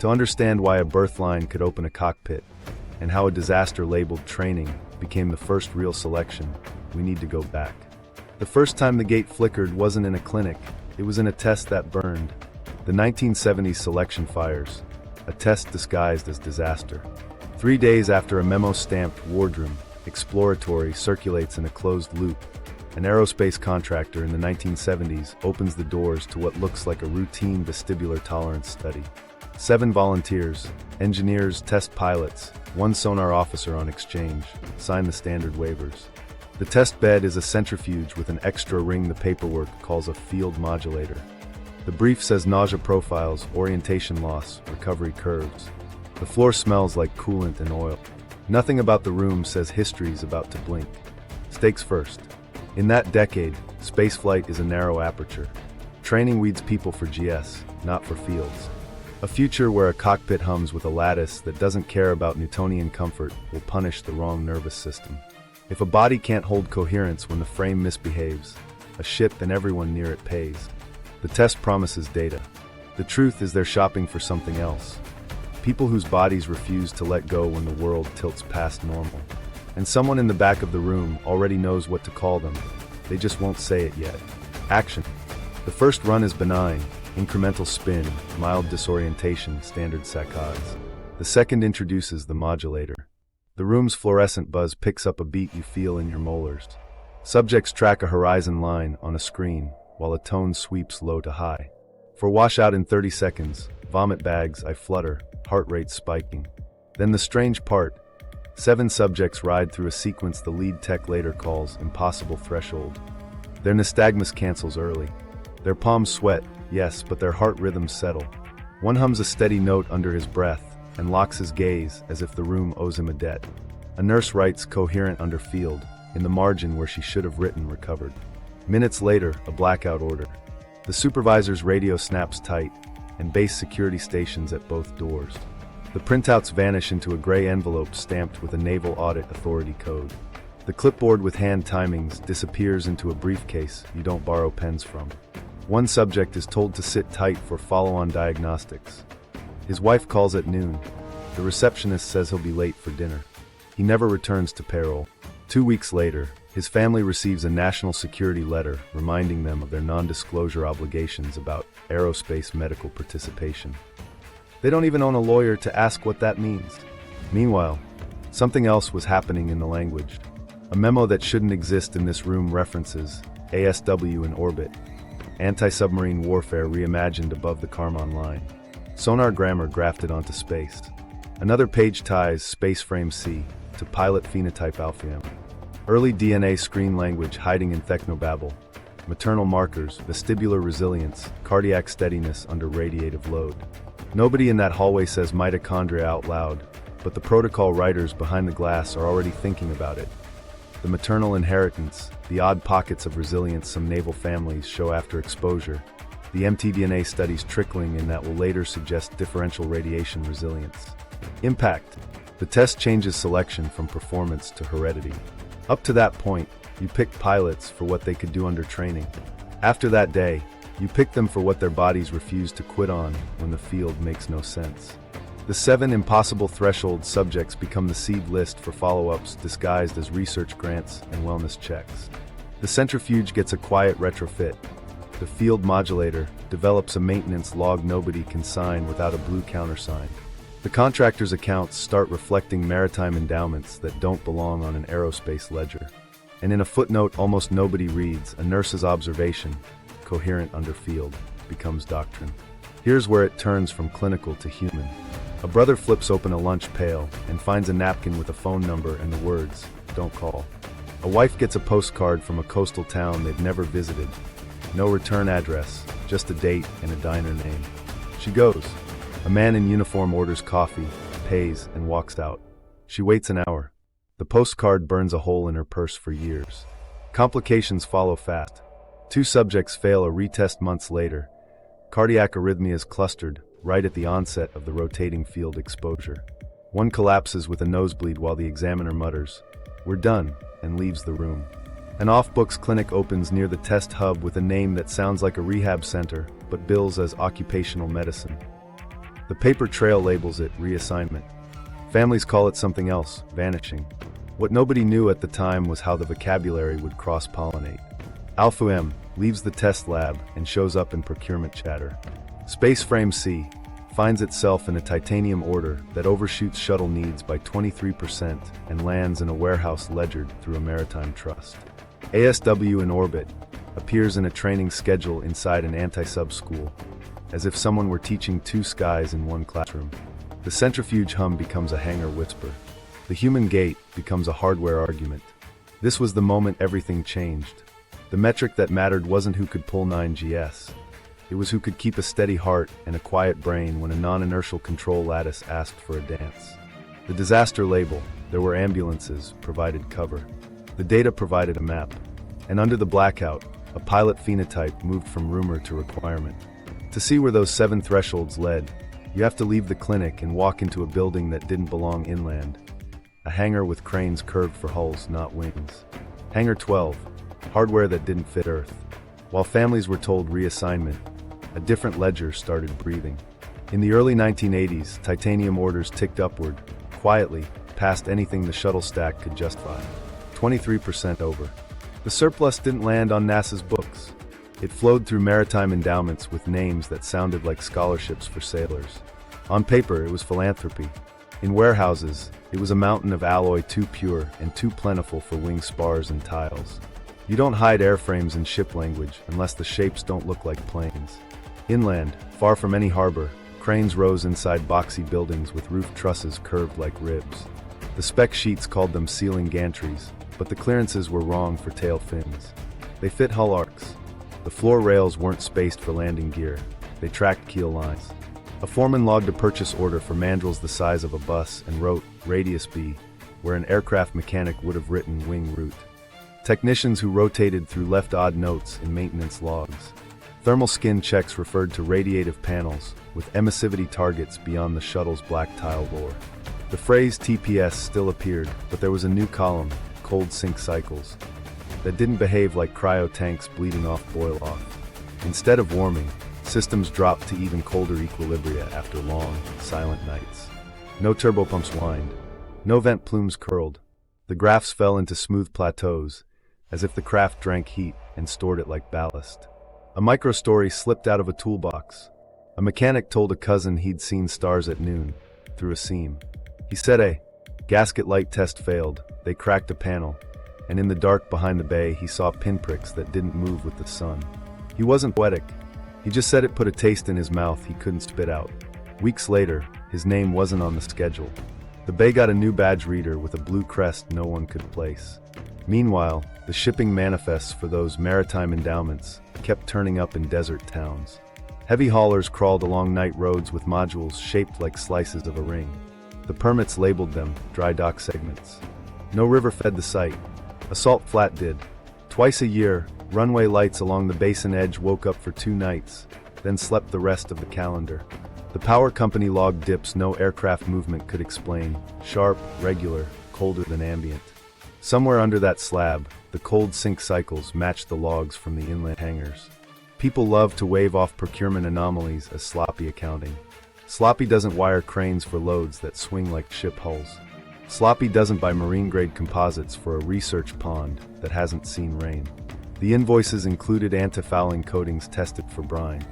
To understand why a birth line could open a cockpit, and how a disaster-labeled training became the first real selection, we need to go back. The first time the gate flickered wasn't in a clinic, it was in a test that burned. The 1970s selection fires, a test disguised as disaster. 3 days after a memo-stamped wardroom, exploratory, circulates in a closed loop, an aerospace contractor in the 1970s opens the doors to what looks like a routine vestibular tolerance study. 7 volunteers, engineers, test pilots, 1 sonar officer on exchange, sign the standard waivers. The test bed is a centrifuge with an extra ring the paperwork calls a field modulator. The brief says nausea profiles, orientation loss, recovery curves. The floor smells like coolant and oil. Nothing about the room says history's about to blink. Stakes first. In that decade, spaceflight is a narrow aperture. Training weeds people for GS, not for fields. A future where a cockpit hums with a lattice that doesn't care about Newtonian comfort will punish the wrong nervous system. If a body can't hold coherence when the frame misbehaves, a ship and everyone near it pays. The test promises data. The truth is they're shopping for something else. People whose bodies refuse to let go when the world tilts past normal. And someone in the back of the room already knows what to call them. They just won't say it yet. Action. The first run is benign. Incremental spin, mild disorientation, standard saccades. The second introduces the modulator. The room's fluorescent buzz picks up a beat you feel in your molars. Subjects track a horizon line on a screen, while a tone sweeps low to high. For washout in 30 seconds, vomit bags, I flutter, heart rate spiking. Then the strange part. 7 subjects ride through a sequence the lead tech later calls impossible threshold. Their nystagmus cancels early. Their palms sweat, yes, but their heart rhythms settle. One hums a steady note under his breath and locks his gaze as if the room owes him a debt. A nurse writes coherent under field, in the margin where she should have written recovered. Minutes later, a blackout order. The supervisor's radio snaps tight, and base security stations at both doors. The printouts vanish into a gray envelope stamped with a Naval Audit Authority code. The clipboard with hand timings disappears into a briefcase you don't borrow pens from. One subject is told to sit tight for follow-on diagnostics. His wife calls at noon. The receptionist says he'll be late for dinner. He never returns to payroll. 2 weeks later, his family receives a national security letter reminding them of their non-disclosure obligations about aerospace medical participation. They don't even own a lawyer to ask what that means. Meanwhile, something else was happening in the language. A memo that shouldn't exist in this room references ASW in orbit. Anti-submarine warfare reimagined above the Kármán line. Sonar grammar grafted onto space. Another page ties space frame C to pilot phenotype alpha. Early DNA screen language hiding in technobabble. Maternal markers, vestibular resilience, cardiac steadiness under radiative load. Nobody in that hallway says mitochondria out loud, but the protocol writers behind the glass are already thinking about it. The maternal inheritance, the odd pockets of resilience some naval families show after exposure, the mtDNA studies trickling in that will later suggest differential radiation resilience. Impact. The test changes selection from performance to heredity. Up to that point, you picked pilots for what they could do under training. After that day, you pick them for what their bodies refuse to quit on when the field makes no sense. The 7 impossible threshold subjects become the seed list for follow-ups disguised as research grants and wellness checks. The centrifuge gets a quiet retrofit. The field modulator develops a maintenance log nobody can sign without a blue countersign. The contractor's accounts start reflecting maritime endowments that don't belong on an aerospace ledger. And in a footnote almost nobody reads, a nurse's observation, coherent under field, becomes doctrine. Here's where it turns from clinical to human. A brother flips open a lunch pail and finds a napkin with a phone number and the words, "Don't call." A wife gets a postcard from a coastal town they've never visited. No return address, just a date and a diner name. She goes. A man in uniform orders coffee, pays, and walks out. She waits an hour. The postcard burns a hole in her purse for years. Complications follow fast. 2 subjects fail a retest months later. Cardiac arrhythmias clustered right at the onset of the rotating field exposure. One collapses with a nosebleed while the examiner mutters, "We're done," and leaves the room. An off-books clinic opens near the test hub with a name that sounds like a rehab center, but bills as occupational medicine. The paper trail labels it reassignment. Families call it something else, vanishing. What nobody knew at the time was how the vocabulary would cross-pollinate. Alpha M leaves the test lab and shows up in procurement chatter. Space Frame C finds itself in a titanium order that overshoots shuttle needs by 23% and lands in a warehouse ledgered through a maritime trust. ASW in orbit appears in a training schedule inside an anti-sub school, as if someone were teaching two skies in one classroom. The centrifuge hum becomes a hangar whisper. The human gate becomes a hardware argument. This was the moment everything changed. The metric that mattered wasn't who could pull 9GS. It was who could keep a steady heart and a quiet brain when a non-inertial control lattice asked for a dance. The disaster label, there were ambulances, provided cover. The data provided a map. And under the blackout, a pilot phenotype moved from rumor to requirement. To see where those 7 thresholds led, you have to leave the clinic and walk into a building that didn't belong inland. A hangar with cranes curved for hulls, not wings. Hangar 12, hardware that didn't fit Earth. While families were told reassignment, a different ledger started breathing. In the early 1980s, titanium orders ticked upward, quietly, past anything the shuttle stack could justify. 23% over. The surplus didn't land on NASA's books. It flowed through maritime endowments with names that sounded like scholarships for sailors. On paper, it was philanthropy. In warehouses, it was a mountain of alloy too pure and too plentiful for wing spars and tiles. You don't hide airframes in ship language unless the shapes don't look like planes. Inland, far from any harbor, cranes rose inside boxy buildings with roof trusses curved like ribs. The spec sheets called them ceiling gantries, but the clearances were wrong for tail fins. They fit hull arcs. The floor rails weren't spaced for landing gear. They tracked keel lines. A foreman logged a purchase order for mandrels the size of a bus and wrote Radius B, where an aircraft mechanic would have written wing route. Technicians who rotated through left odd notes in maintenance logs. Thermal skin checks referred to radiative panels with emissivity targets beyond the shuttle's black tile lore. The phrase TPS still appeared, but there was a new column, cold sink cycles, that didn't behave like cryo tanks bleeding off boil-off. Instead of warming, systems dropped to even colder equilibria after long, silent nights. No turbopumps whined. No vent plumes curled. The graphs fell into smooth plateaus, as if the craft drank heat and stored it like ballast. A microstory slipped out of a toolbox. A mechanic told a cousin he'd seen stars at noon, through a seam. He said a gasket light test failed. They cracked a panel, and in the dark behind the bay he saw pinpricks that didn't move with the sun. He wasn't poetic. He just said it put a taste in his mouth he couldn't spit out. Weeks later, his name wasn't on the schedule. The bay got a new badge reader with a blue crest no one could place. Meanwhile, the shipping manifests for those maritime endowments kept turning up in desert towns. Heavy haulers crawled along night roads with modules shaped like slices of a ring. The permits labeled them dry dock segments. No river fed the site. A salt flat did. Twice a year, runway lights along the basin edge woke up for 2 nights, then slept the rest of the calendar. The power company logged dips no aircraft movement could explain, sharp, regular, colder than ambient. Somewhere under that slab, the cold sink cycles matched the logs from the inland hangars. People love to wave off procurement anomalies as sloppy accounting. Sloppy doesn't wire cranes for loads that swing like ship hulls. Sloppy doesn't buy marine-grade composites for a research pond that hasn't seen rain. The invoices included anti-fouling coatings tested for brine.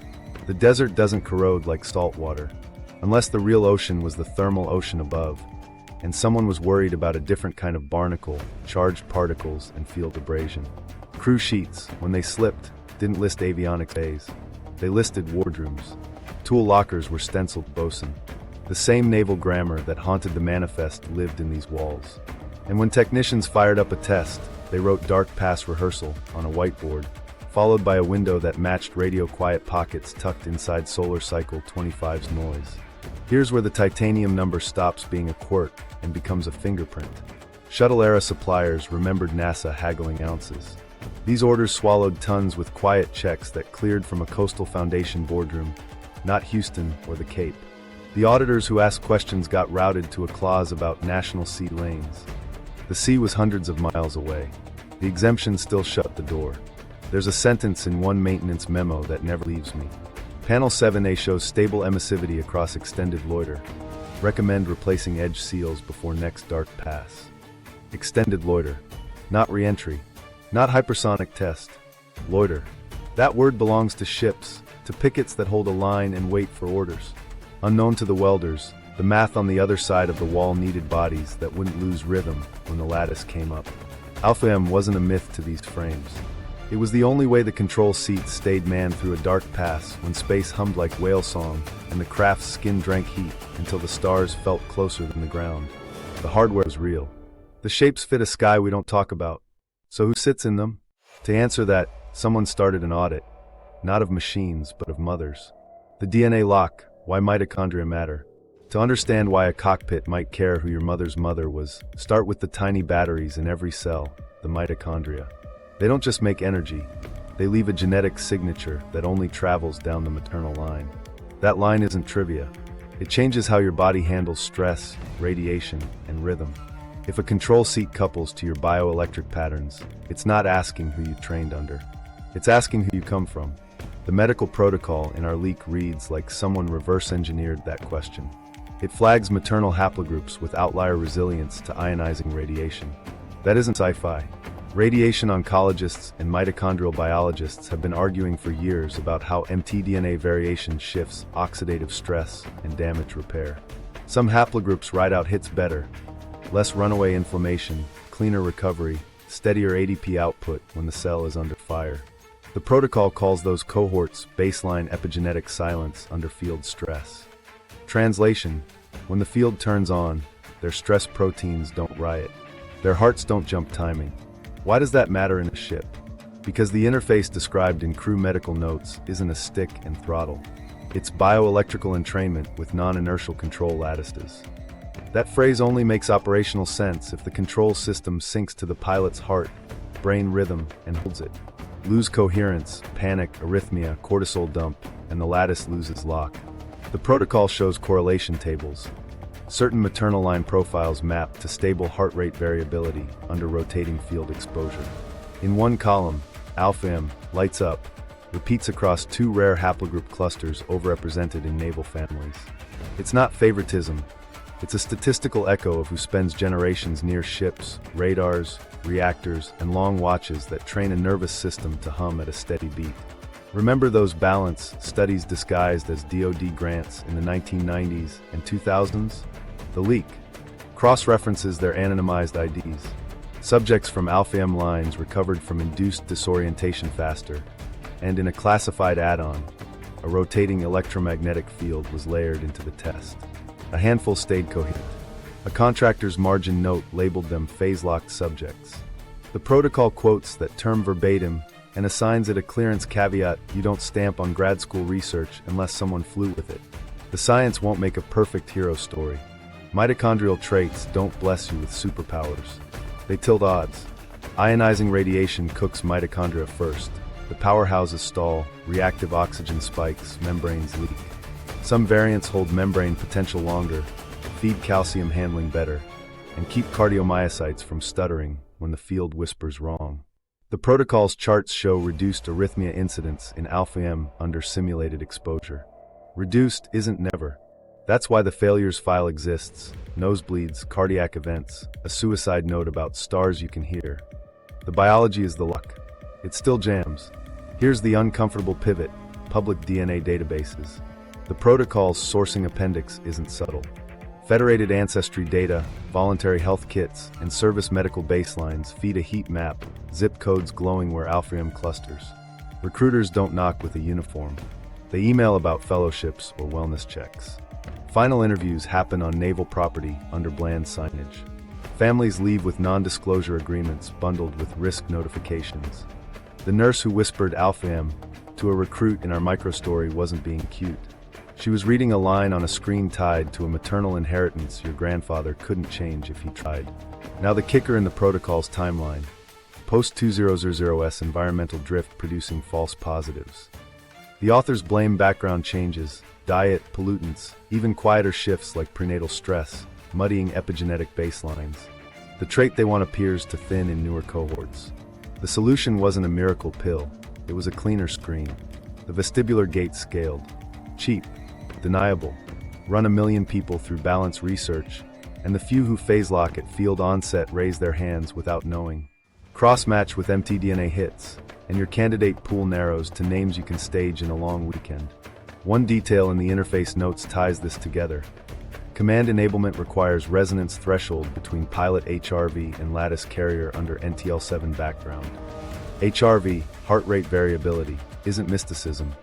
The desert doesn't corrode like salt water, unless the real ocean was the thermal ocean above, and someone was worried about a different kind of barnacle, charged particles, and field abrasion. Crew sheets, when they slipped, didn't list avionics bays. They listed wardrooms. Tool lockers were stenciled bosun. The same naval grammar that haunted the manifest lived in these walls. And when technicians fired up a test, they wrote dark pass rehearsal on a whiteboard, followed by a window that matched radio quiet pockets tucked inside Solar Cycle 25's noise. Here's where the titanium number stops being a quirk and becomes a fingerprint. Shuttle-era suppliers remembered NASA haggling ounces. These orders swallowed tons with quiet checks that cleared from a Coastal Foundation boardroom, not Houston or the Cape. The auditors who asked questions got routed to a clause about national sea lanes. The sea was hundreds of miles away. The exemption still shut the door. There's a sentence in one maintenance memo that never leaves me. Panel 7A shows stable emissivity across extended loiter. Recommend replacing edge seals before next dark pass. Extended loiter. Not re-entry. Not hypersonic test. Loiter. That word belongs to ships, to pickets that hold a line and wait for orders. Unknown to the welders, the math on the other side of the wall needed bodies that wouldn't lose rhythm when the lattice came up. Alpha M wasn't a myth to these frames. It was the only way the control seats stayed manned through a dark pass when space hummed like whale song and the craft's skin drank heat until the stars felt closer than the ground. The hardware was real. The shapes fit a sky we don't talk about. So who sits in them? To answer that, someone started an audit. Not of machines, but of mothers. The DNA lock, why mitochondria matter. To understand why a cockpit might care who your mother's mother was, start with the tiny batteries in every cell, the mitochondria. They don't just make energy, they leave a genetic signature that only travels down the maternal line. That line isn't trivia. It changes how your body handles stress, radiation, and rhythm. If a control seat couples to your bioelectric patterns, it's not asking who you trained under. It's asking who you come from. The medical protocol in our leak reads like someone reverse-engineered that question. It flags maternal haplogroups with outlier resilience to ionizing radiation. That isn't sci-fi. Radiation oncologists and mitochondrial biologists have been arguing for years about how mtDNA variation shifts oxidative stress and damage repair. Some haplogroups ride out hits better. Less runaway inflammation, cleaner recovery, steadier ADP output when the cell is under fire. The protocol calls those cohorts baseline epigenetic silence under field stress. Translation: when the field turns on, their stress proteins don't riot. Their hearts don't jump timing. Why does that matter in a ship? Because the interface described in crew medical notes isn't a stick and throttle. It's bioelectrical entrainment with non-inertial control lattices. That phrase only makes operational sense if the control system syncs to the pilot's heart, brain rhythm, and holds it. Lose coherence, panic, arrhythmia, cortisol dump, and the lattice loses lock. The protocol shows correlation tables. Certain maternal line profiles map to stable heart rate variability under rotating field exposure. In one column, Alpha M lights up, repeats across two rare haplogroup clusters overrepresented in naval families. It's not favoritism. It's a statistical echo of who spends generations near ships, radars, reactors, and long watches that train a nervous system to hum at a steady beat. Remember those balance studies disguised as DoD grants in the 1990s and 2000s? The leak cross-references their anonymized IDs. Subjects from Alpha M lines recovered from induced disorientation faster, and in a classified add-on, a rotating electromagnetic field was layered into the test. A handful stayed coherent. A contractor's margin note labeled them phase-locked subjects. The protocol quotes that term verbatim and assigns it a clearance caveat you don't stamp on grad school research unless someone flew with it. The science won't make a perfect hero story. Mitochondrial traits don't bless you with superpowers. They tilt odds. Ionizing radiation cooks mitochondria first. The powerhouses stall, reactive oxygen spikes, membranes leak. Some variants hold membrane potential longer, feed calcium handling better, and keep cardiomyocytes from stuttering when the field whispers wrong. The protocol's charts show reduced arrhythmia incidence in Alpha M under simulated exposure. Reduced isn't never. That's why the failures file exists: nosebleeds, cardiac events, a suicide note about stars you can hear. The biology is the luck. It still jams. Here's the uncomfortable pivot: public DNA databases. The protocol's sourcing appendix isn't subtle. Federated ancestry data, voluntary health kits, and service medical baselines feed a heat map, zip codes glowing where Alpha M clusters. Recruiters don't knock with a uniform. They email about fellowships or wellness checks. Final interviews happen on naval property under bland signage. Families leave with non-disclosure agreements bundled with risk notifications. The nurse who whispered Alpha M to a recruit in our microstory wasn't being cute. She was reading a line on a screen tied to a maternal inheritance your grandfather couldn't change if he tried. Now the kicker in the protocol's timeline. Post-2000S environmental drift producing false positives. The authors blame background changes, diet, pollutants, even quieter shifts like prenatal stress, muddying epigenetic baselines. The trait they want appears to thin in newer cohorts. The solution wasn't a miracle pill, it was a cleaner screen. The vestibular gate scaled. Cheap. Deniable. Run 1 million people through balance research, and the few who phase lock at field onset raise their hands without knowing. Cross-match with mtDNA hits, and your candidate pool narrows to names you can stage in a long weekend. One detail in the interface notes ties this together. Command enablement requires resonance threshold between pilot HRV and lattice carrier under NTL7 background. HRV, heart rate variability, isn't mysticism.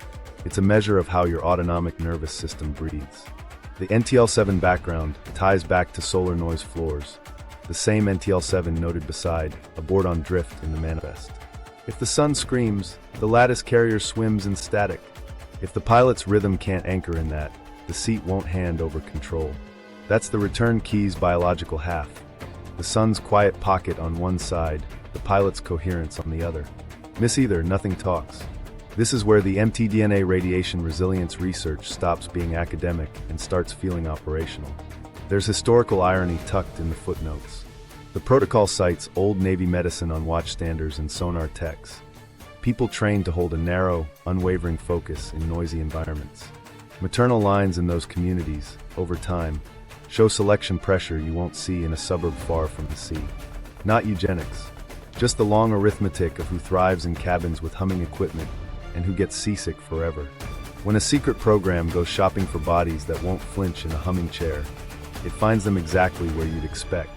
It's a measure of how your autonomic nervous system breathes. The NTL7 background ties back to solar noise floors, the same NTL7 noted beside abort on drift in the manifest. If the sun screams, the lattice carrier swims in static. If the pilot's rhythm can't anchor in that, the seat won't hand over control. That's the return key's biological half. The sun's quiet pocket on one side, the pilot's coherence on the other. Miss either, nothing talks. This is where the mtDNA radiation resilience research stops being academic and starts feeling operational. There's historical irony tucked in the footnotes. The protocol cites old Navy medicine on watchstanders and sonar techs. People trained to hold a narrow, unwavering focus in noisy environments. Maternal lines in those communities, over time, show selection pressure you won't see in a suburb far from the sea. Not eugenics, just the long arithmetic of who thrives in cabins with humming equipment and who gets seasick forever. When a secret program goes shopping for bodies that won't flinch in a humming chair, it finds them exactly where you'd expect.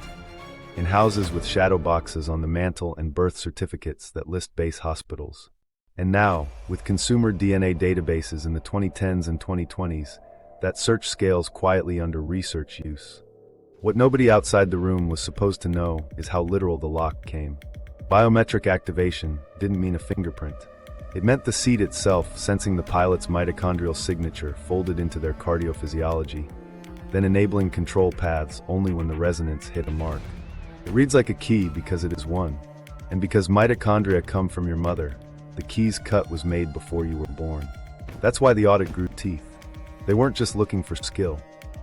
In houses with shadow boxes on the mantle and birth certificates that list base hospitals. And now, with consumer DNA databases in the 2010s and 2020s, that search scales quietly under research use. What nobody outside the room was supposed to know is how literal the lock came. Biometric activation didn't mean a fingerprint. It meant the seat itself sensing the pilot's mitochondrial signature folded into their cardiophysiology, then enabling control paths only when the resonance hit a mark. It reads like a key because it is one, and because mitochondria come from your mother, the key's cut was made before you were born. That's why the audit grew teeth. They weren't just looking for skill,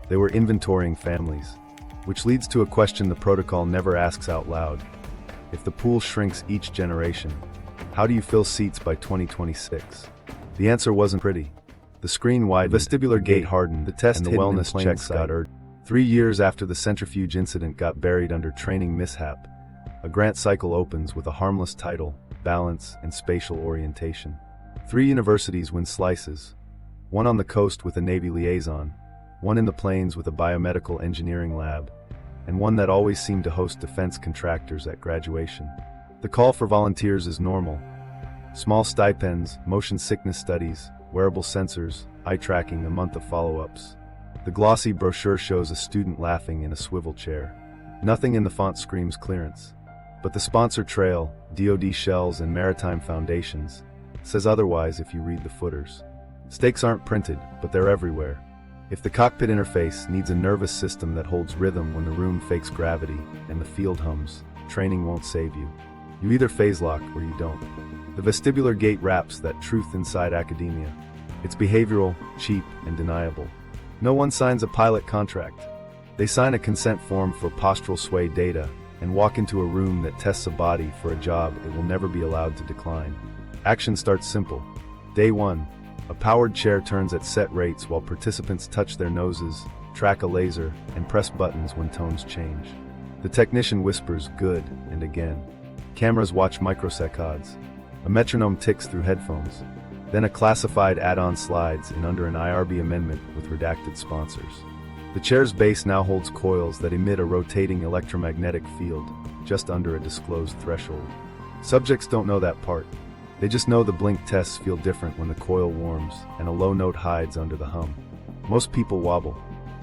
they were inventorying families, which leads to a question the protocol never asks out loud. If the pool shrinks each generation, how do you fill seats by 2026? The answer wasn't pretty. The screen widened, vestibular gate hardened, the test and the wellness checks got urgent. 3 years after the centrifuge incident got buried under training mishap, a grant cycle opens with a harmless title, balance, and spatial orientation. 3 universities win slices, one on the coast with a Navy liaison, one in the plains with a biomedical engineering lab, and one that always seemed to host defense contractors at graduation. The call for volunteers is normal. Small stipends, motion sickness studies, wearable sensors, eye tracking, a month of follow-ups. The glossy brochure shows a student laughing in a swivel chair. Nothing in the font screams clearance. But the sponsor trail, DoD Shells and Maritime Foundations, says otherwise if you read the footers. Stakes aren't printed, but they're everywhere. If the cockpit interface needs a nervous system that holds rhythm when the room fakes gravity and the field hums, training won't save you. You either phase lock or you don't. The vestibular gate wraps that truth inside academia. It's behavioral, cheap, and deniable. No one signs a pilot contract. They sign a consent form for postural sway data and walk into a room that tests a body for a job it will never be allowed to decline. Action starts simple. Day 1. A powered chair turns at set rates while participants touch their noses, track a laser, and press buttons when tones change. The technician whispers good and again. Cameras watch microseconds. A metronome ticks through headphones. Then a classified add-on slides in under an IRB amendment with redacted sponsors. The chair's base now holds coils that emit a rotating electromagnetic field just under a disclosed threshold. Subjects don't know that part. They just know the blink tests feel different when the coil warms and a low note hides under the hum. Most people wobble.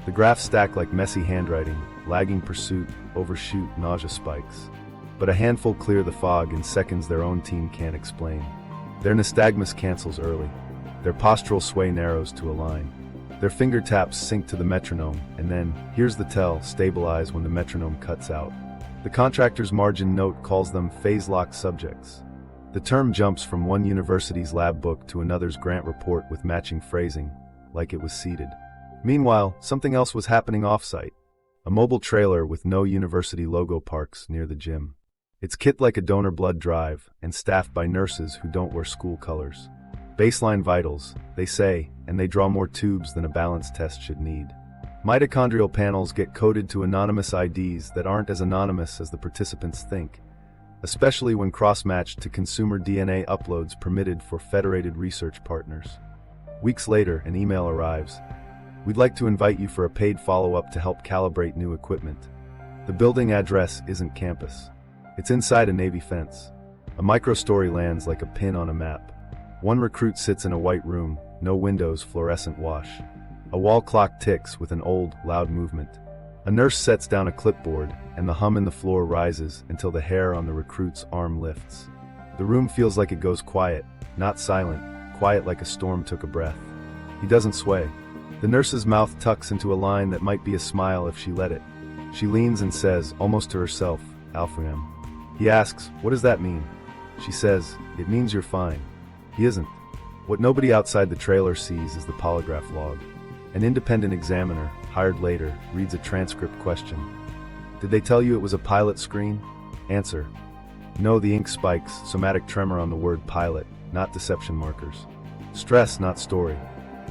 The graphs stack like messy handwriting, lagging pursuit, overshoot, nausea spikes. But a handful clear the fog in seconds their own team can't explain. Their nystagmus cancels early. Their postural sway narrows to a line. Their finger taps sync to the metronome, and then, here's the tell, stabilize when the metronome cuts out. The contractor's margin note calls them phase-locked subjects. The term jumps from one university's lab book to another's grant report with matching phrasing, like it was seeded. Meanwhile, something else was happening off-site. A mobile trailer with no university logo parks near the gym. It's kit like a donor blood drive and staffed by nurses who don't wear school colors. Baseline vitals, they say, and they draw more tubes than a balance test should need. Mitochondrial panels get coded to anonymous IDs that aren't as anonymous as the participants think, especially when cross-matched to consumer DNA uploads permitted for federated research partners. Weeks later, an email arrives. We'd like to invite you for a paid follow-up to help calibrate new equipment. The building address isn't campus. It's inside a Navy fence. A microstory lands like a pin on a map. One recruit sits in a white room, no windows, fluorescent wash. A wall clock ticks with an old, loud movement. A nurse sets down a clipboard, and the hum in the floor rises until the hair on the recruit's arm lifts. The room feels like it goes quiet, not silent, quiet like a storm took a breath. He doesn't sway. The nurse's mouth tucks into a line that might be a smile if she let it. She leans and says, almost to herself, Alfriam. He asks, what does that mean? She says, it means you're fine. He isn't. What nobody outside the trailer sees is the polygraph log. An independent examiner, hired later, reads a transcript question. Did they tell you it was a pilot screen? Answer. No, the ink spikes, somatic tremor on the word pilot, not deception markers. Stress, not story.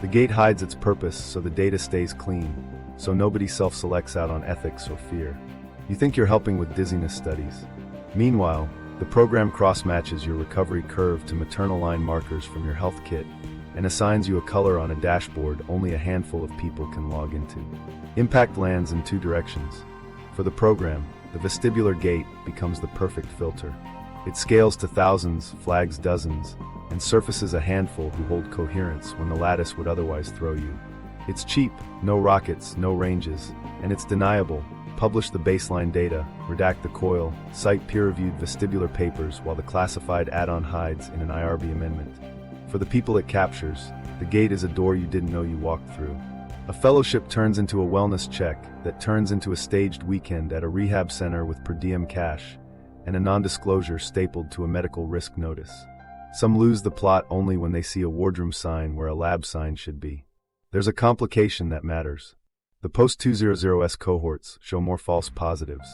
The gate hides its purpose so the data stays clean, so nobody self-selects out on ethics or fear. You think you're helping with dizziness studies. Meanwhile, the program cross-matches your recovery curve to maternal line markers from your health kit and assigns you a color on a dashboard only a handful of people can log into. Impact lands in two directions. For the program, the vestibular gate becomes the perfect filter. It scales to thousands, flags dozens, and surfaces a handful who hold coherence when the lattice would otherwise throw you. It's cheap, no rockets, no ranges, and it's deniable. Publish the baseline data, redact the coil, cite peer-reviewed vestibular papers while the classified add-on hides in an IRB amendment. For the people it captures, the gate is a door you didn't know you walked through. A fellowship turns into a wellness check that turns into a staged weekend at a rehab center with per diem cash, and a non-disclosure stapled to a medical risk notice. Some lose the plot only when they see a wardroom sign where a lab sign should be. There's a complication that matters. The post-200S cohorts show more false positives.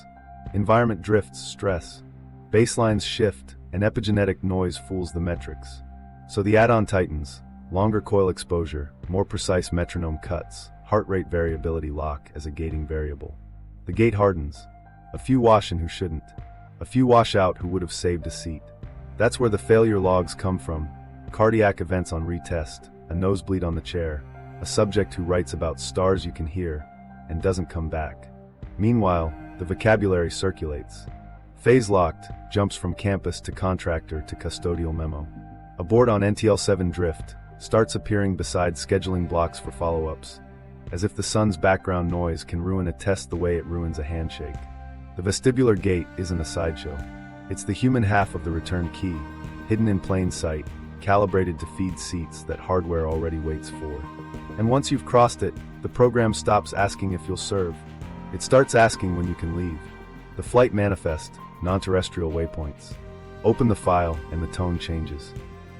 Environment drifts, stress. Baselines shift, and epigenetic noise fools the metrics. So the add-on tightens, longer coil exposure, more precise metronome cuts, heart rate variability lock as a gating variable. The gate hardens. A few wash in who shouldn't. A few wash out who would have saved a seat. That's where the failure logs come from. Cardiac events on retest, a nosebleed on the chair, a subject who writes about stars you can hear and doesn't come back. Meanwhile, the vocabulary circulates. Phase locked jumps from campus to contractor to custodial memo. Abort on NTL7 drift starts appearing beside scheduling blocks for follow-ups, as if the sun's background noise can ruin a test the way it ruins a handshake. The vestibular gate isn't a sideshow. It's the human half of the return key, hidden in plain sight, calibrated to feed seats that hardware already waits for. And once you've crossed it, the program stops asking if you'll serve. It starts asking when you can leave. The flight manifest, non-terrestrial waypoints. Open the file and the tone changes.